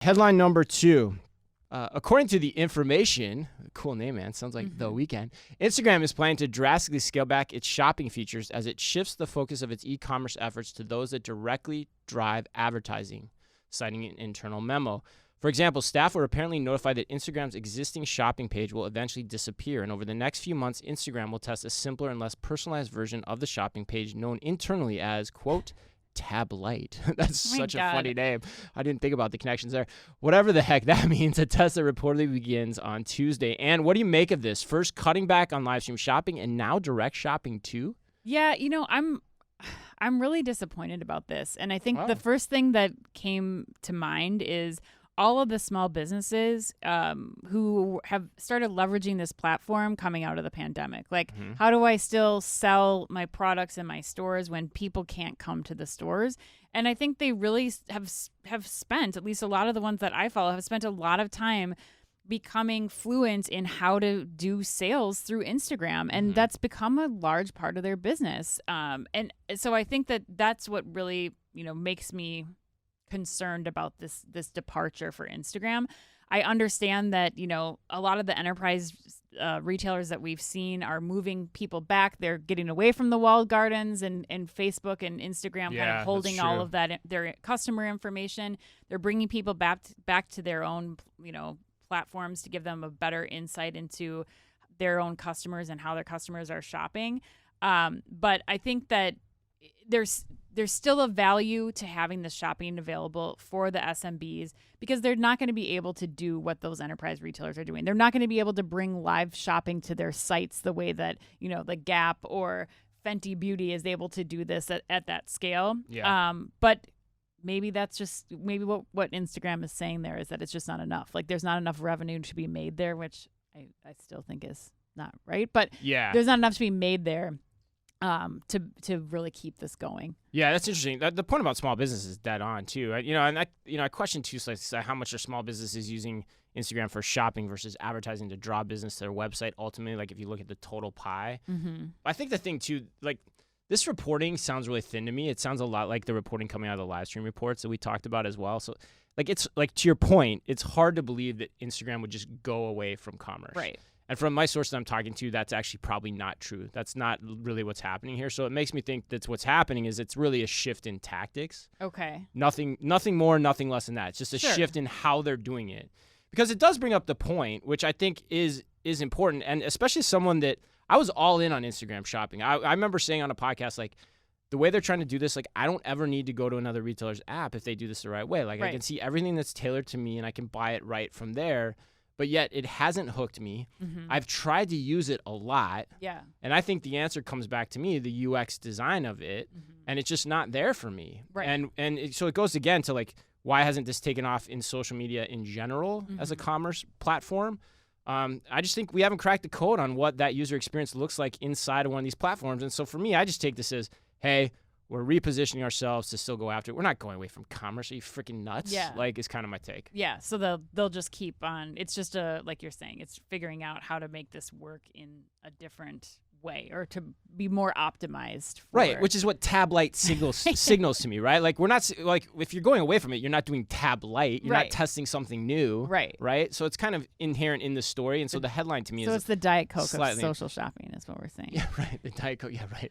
Headline number 2. According to The Information, cool name, man. Sounds like The Weeknd. Instagram is planning to drastically scale back its shopping features as it shifts the focus of its e-commerce efforts to those that directly drive advertising, citing an internal memo. For example, staff were apparently notified that Instagram's existing shopping page will eventually disappear, and over the next few months, Instagram will test a simpler and less personalized version of the shopping page known internally as, quote, Tab Lite. That's such a funny name. I didn't think about the connections there. Whatever the heck that means, a test that reportedly begins on Tuesday. And what do you make of this? First, cutting back on live stream shopping, and now direct shopping too? Yeah, I'm really disappointed about this. And I think the first thing that came to mind is all of the small businesses who have started leveraging this platform coming out of the pandemic. Like, how do I still sell my products in my stores when people can't come to the stores? And I think they really have spent, at least a lot of the ones that I follow, have spent a lot of time becoming fluent in how to do sales through Instagram. And that's become a large part of their business. And so I think that that's what really, makes me concerned about this departure for Instagram. I understand that, a lot of the enterprise retailers that we've seen are moving people back. They're getting away from the walled gardens and Facebook and Instagram kind of holding all of that, their customer information. They're bringing people back to their own, platforms to give them a better insight into their own customers and how their customers are shopping. But I think that there's still a value to having this shopping available for the SMBs because they're not going to be able to do what those enterprise retailers are doing. They're not going to be able to bring live shopping to their sites the way that, the Gap or Fenty Beauty is able to do this at that scale. Yeah. But maybe that's just what Instagram is saying there is that it's just not enough. Like there's not enough revenue to be made there, which I still think is not right. But there's not enough to be made there to really keep this going. Yeah, that's interesting. The point about small business is dead on too. I question too, like how much are small businesses using Instagram for shopping versus advertising to draw business to their website. Ultimately, like if you look at the total pie, I think the thing too, like this reporting sounds really thin to me. It sounds a lot like the reporting coming out of the live stream reports that we talked about as well. So, like it's like to your point, it's hard to believe that Instagram would just go away from commerce, right? And from my sources I'm talking to, that's actually probably not true. That's not really what's happening here. So it makes me think that's what's happening is it's really a shift in tactics. Okay. Nothing more, nothing less than that. It's just a shift in how they're doing it. Because it does bring up the point, which I think is important, and especially someone that I was all in on Instagram shopping. I remember saying on a podcast, like, the way they're trying to do this, like, I don't ever need to go to another retailer's app if they do this the right way. Like, I can see everything that's tailored to me, and I can buy it right from there. But yet it hasn't hooked me. I've tried to use it a lot. Yeah. And I think the answer comes back to me, the UX design of it, and it's just not there for me. Right. So it goes again to like, why hasn't this taken off in social media in general as a commerce platform? I just think we haven't cracked the code on what that user experience looks like inside of one of these platforms. And so for me, I just take this as, hey, we're repositioning ourselves to still go after it. We're not going away from commerce. Are you freaking nuts? Yeah. Like, it's kind of my take. Yeah. So they'll just keep on. It's just like you're saying, it's figuring out how to make this work in a different way or to be more optimized. Right. Which is what Tab Lite signals to me, right? Like, we're not, like, if you're going away from it, you're not doing Tab Lite. You're not testing something new. Right. Right. So it's kind of inherent in the story. And so the headline to me is. So it's the Diet Coke of social shopping is what we're saying. Yeah. Right. The Diet Coke. Yeah. Right.